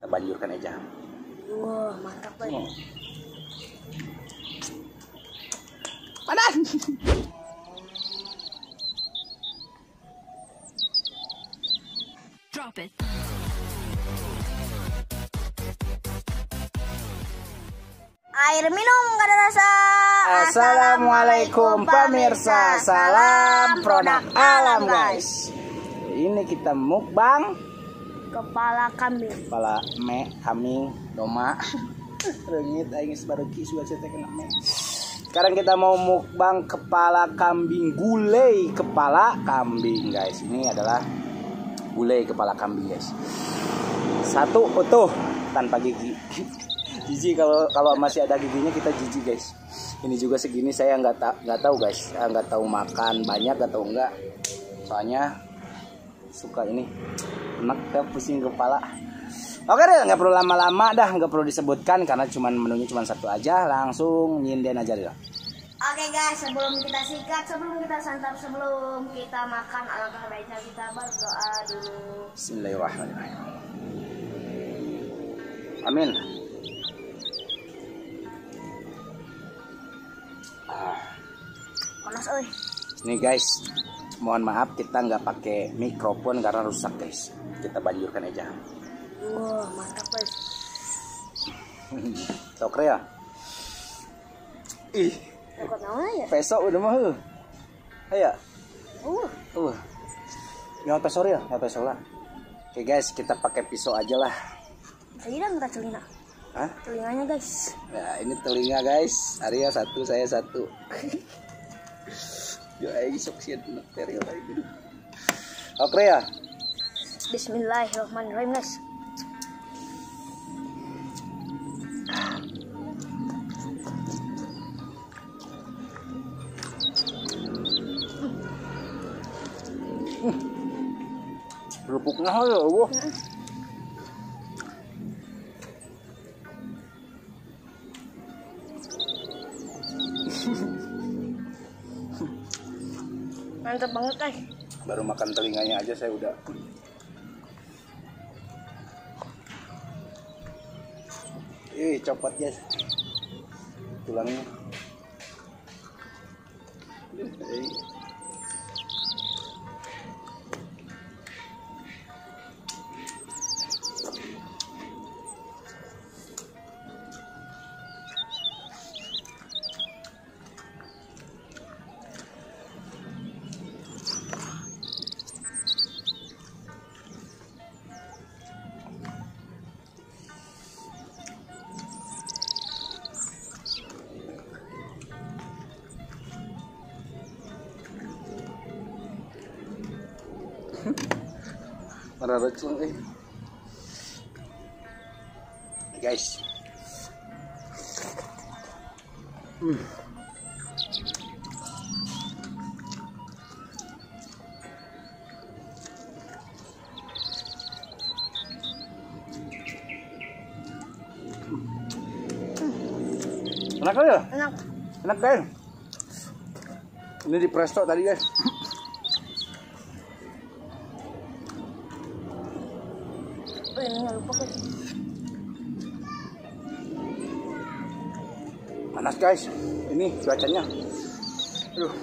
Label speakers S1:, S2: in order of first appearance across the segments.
S1: Kita banjurkan aja.
S2: Wah, mantap banget.
S1: Panas.
S3: Drop it.
S2: Air minum gak ada rasa.
S1: Assalamualaikum pemirsa, salam produk alam guys. Ini kita mukbang
S2: Kepala kambing.
S1: kepala kambing, doma. Rengit aing baru kisu aja teh kena me. Sekarang kita mau mukbang kepala kambing, gulai kepala kambing guys. Ini adalah gulai kepala kambing guys. Satu utuh tanpa gigi. Jijik kalau masih ada giginya, kita jijik guys. Ini juga segini, saya nggak tahu guys, saya nggak tahu makan banyak atau enggak. Soalnya suka ini enak, pusing kepala. Oke deh, nggak perlu lama-lama dah, nggak perlu disebutkan karena menunya cuma satu aja. Langsung nyinden aja deh.
S2: Oke guys, sebelum kita sikat, sebelum kita santap, sebelum kita makan, alangkah baiknya kita berdoa dulu.
S1: Bismillahirrahmanirrahim. Amin.
S2: Panas euy.
S1: Nih guys, mohon maaf kita nggak pakai mikrofon karena rusak guys. Kita banjurkan aja.
S2: Wah, mantap guys.
S1: Sok ya. Ih,
S2: Takut naon ya?
S1: besok udah mah heuh. Aya.
S2: Uh.
S1: Yang pesor ya, yang pesor lah. Oke guys, kita pakai pisau aja lah.
S2: Tidak minta telinga.
S1: Hah?
S2: Telinganya guys.
S1: Nah, ini telinga guys. Arya satu, saya satu. Yo, aing sok sieun material lagi. Oke ya.
S2: Bismillahirrahmanirrahim guys.
S1: Kerupuknya ya, wah.
S2: Mantap banget guys.
S1: Baru makan telinganya aja saya udah. Copot guys. Tulangnya. Para recung guys. Enak ya?
S2: Enak.
S1: Enak guys. Ini di presto tadi guys.
S2: Ini nggak lupa guys.
S1: Panas guys. Ini cuacanya. Aduh.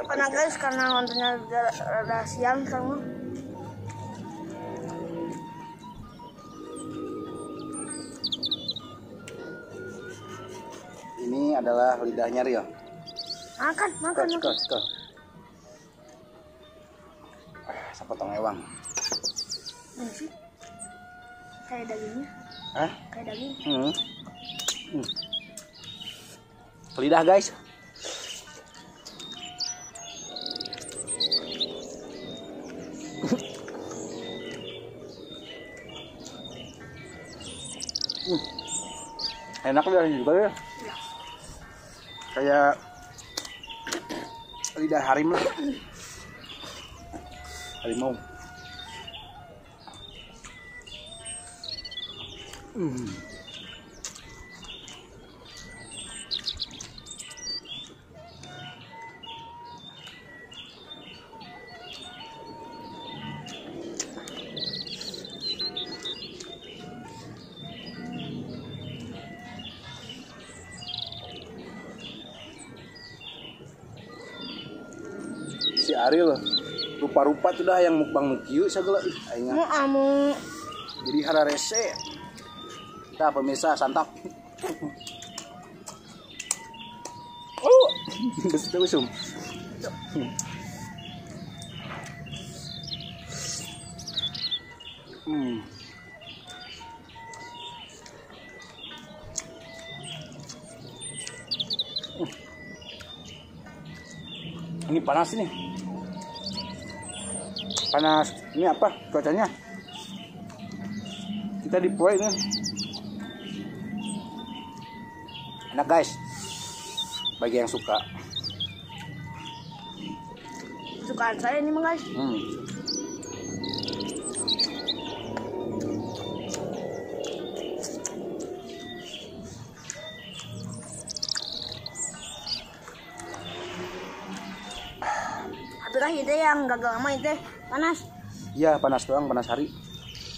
S2: Panas guys karena nontonnya rada siang sama.
S1: Ini adalah lidahnya Rio.
S2: Makan.
S1: Skol. Sepotong ewang.
S2: Ini sih. Kayak dagingnya.
S1: Hah?
S2: Kayak daging.
S1: Lidah guys. Enak lidah juga ya. Kayak lidah harimau. Harimau. Ariel rupa-rupa tuh dah yang mukbang kieu sagala aing.
S2: Amu.
S1: Jadi hara rese. Tah pemirsa santap. Oh, geus teu usum. Ini panas nih. Panas. Ini apa cuacanya? Kita di poe ini. Enak guys. Bagi yang suka.
S2: Sukaan saya ini mah guys. Atulah itu yang gagal mah itu panas.
S1: Iya panas doang, panas hari.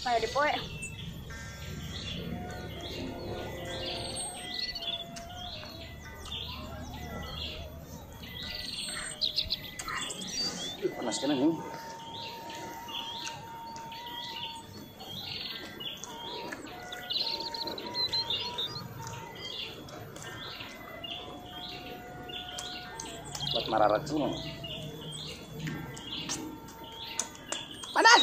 S2: Kayak di poe.
S1: Panas kan ini. Buat marah racun. Panas.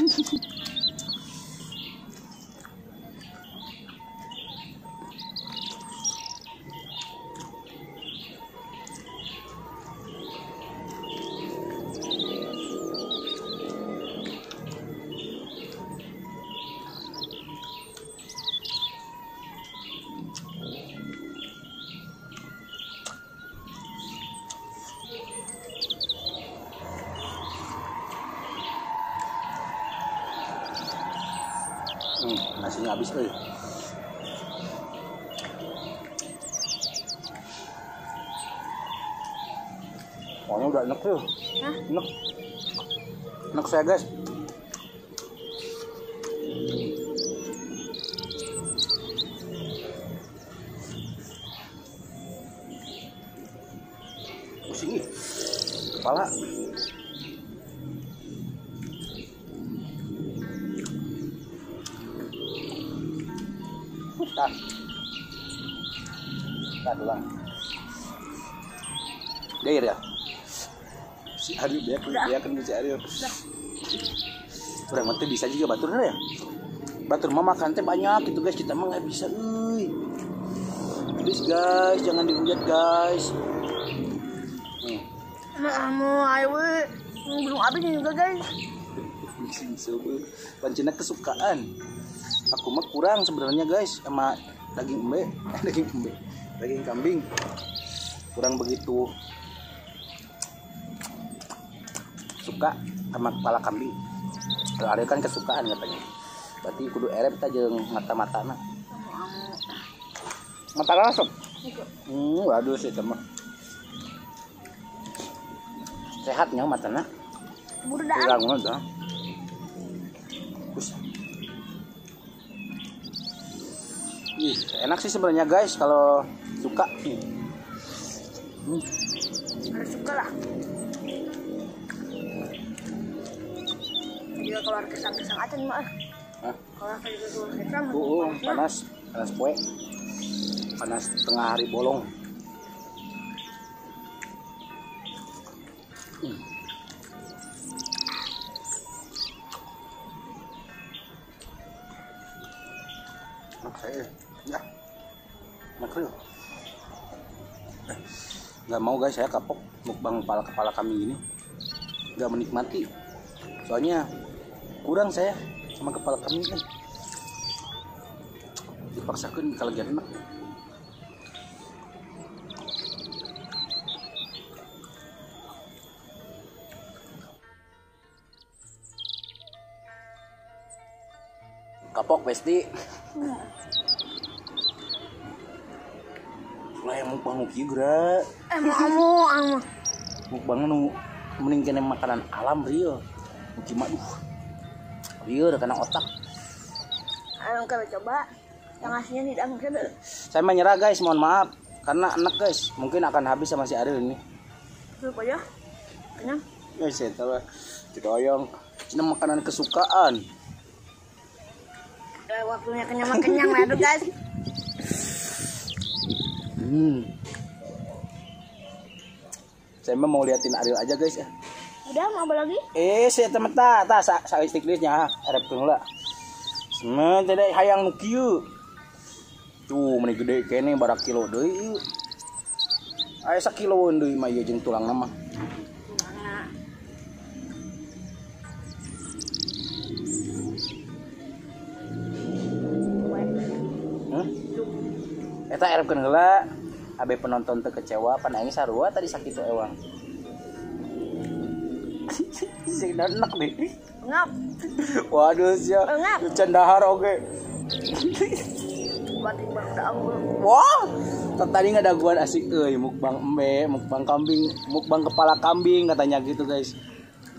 S1: Nasinya habis euy. Pokoknya udah enak tuh.
S2: Hah?
S1: Enak. Enak saya guys. Pusing nih. Kepala. Tar ulang. Dia ya. Si Ariel dia kan si Ariel. Kurang mati bisa juga batur ya. Batur mah makan teh banyak gitu guys, kita mah nggak bisa euy. Please guys, jangan dihujat guys.
S2: Amu ayo belum habis juga guys.
S1: Pancina kesukaan. Aku mah kurang sebenarnya guys sama daging daging kambing kurang begitu suka sama kepala kambing. Kalau ada kan kesukaan katanya, berarti kudu erep ta jeung mata-matana. Mata rasep. Waduh sih teman. Sehatnya matana. Kurang udah. Ih, enak sih sebenarnya guys kalau suka.
S2: Harus suka lah. Dia keluar kesang-kesang aja nih mah.
S1: Hah?
S2: Kalau keluar kesang.
S1: Panas, panas poe. Panas tengah hari bolong. Saya ya makrel nggak mau guys, saya kapok mukbang kepala kambing ini, nggak menikmati soalnya kurang saya sama kepala kambing kan dipaksakan kalau jadi enak. Kapok pasti. Lah yang mukbang kieu geura.
S2: Amu.
S1: Mukbang nu mending kena makanan alam rieu. Mugi mah duh. Rieu da kana otak.
S2: Ayo kita coba. Yang aslinya tidak mungkin.
S1: Saya menyerah guys, mohon maaf karena enak guys. Mungkin akan habis sama si Ariel ini.
S2: Coba aja. Kenyang.
S1: Guys, saya tahu kedoyong. Ini makanan kesukaan.
S2: Udah waktunya kenyang-kenyang lah tuh guys.
S1: Saya mau liatin Ariel aja guys ya.
S2: Udah mau apa lagi?
S1: Saya temen ta sa istiklisnya arep heula. Semen teh hayang nu kieu. Tuh meni gede kene barak kilo deui ieu. Aya sakiloan deui mah ieu jeung tulangna mah. Eta erepkeun heula. Abe penonton teu kecewa pan aing sarua tadi sakitu ewang. Sing enak deh.
S2: Ngap.
S1: Waduh sia.
S2: Ngap.
S1: Cendahar oge.
S2: Tiba-tiba udah ambul.
S1: Wah. Tadi ngadaguan asik euy mukbang embe, mukbang kambing, mukbang kepala kambing katanya gitu guys.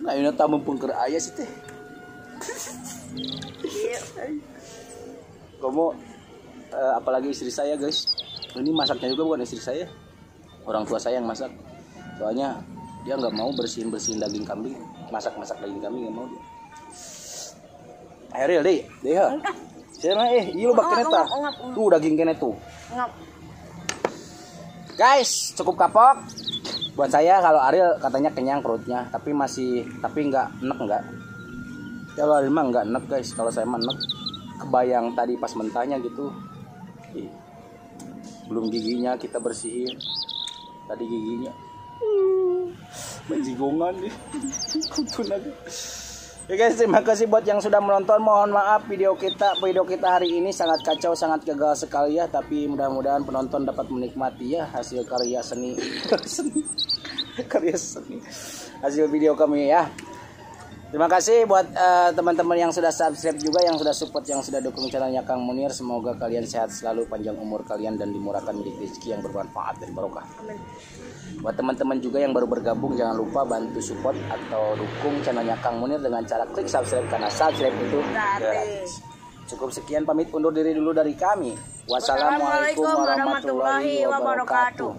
S1: Nah, ini tah mumpung keur aya sih teh. Kamu apalagi istri saya guys. Ini masaknya juga bukan istri saya, orang tua saya yang masak. Soalnya dia nggak mau bersihin daging kambing, masak daging kambing nggak mau dia. Ayo deh, siapa iya lu bakal neta, tuh daging kene tuh. Guys, cukup kapok. Buat saya kalau Ariel katanya kenyang perutnya, tapi nggak enek nggak. Kalau Ariel mah nggak enek guys, kalau saya mah enek. Kebayang tadi pas mentahnya gitu. Belum giginya kita bersihin. Tadi giginya menjigongan nih. Kutun aja. Ya guys, terima kasih buat yang sudah menonton. Mohon maaf video kita hari ini sangat kacau, sangat gagal sekali ya. Tapi mudah-mudahan penonton dapat menikmati ya hasil karya seni. Hasil video kami ya. Terima kasih buat teman-teman yang sudah subscribe juga, yang sudah support, yang sudah dukung channelnya Kang Munir. Semoga kalian sehat selalu, panjang umur kalian, dan dimurahkan rezeki yang bermanfaat dan barokah. Amin. Buat teman-teman juga yang baru bergabung, jangan lupa bantu support atau dukung channelnya Kang Munir dengan cara klik subscribe, karena subscribe itu gratis. Cukup sekian, pamit undur diri dulu dari kami. Wassalamualaikum warahmatullahi wabarakatuh.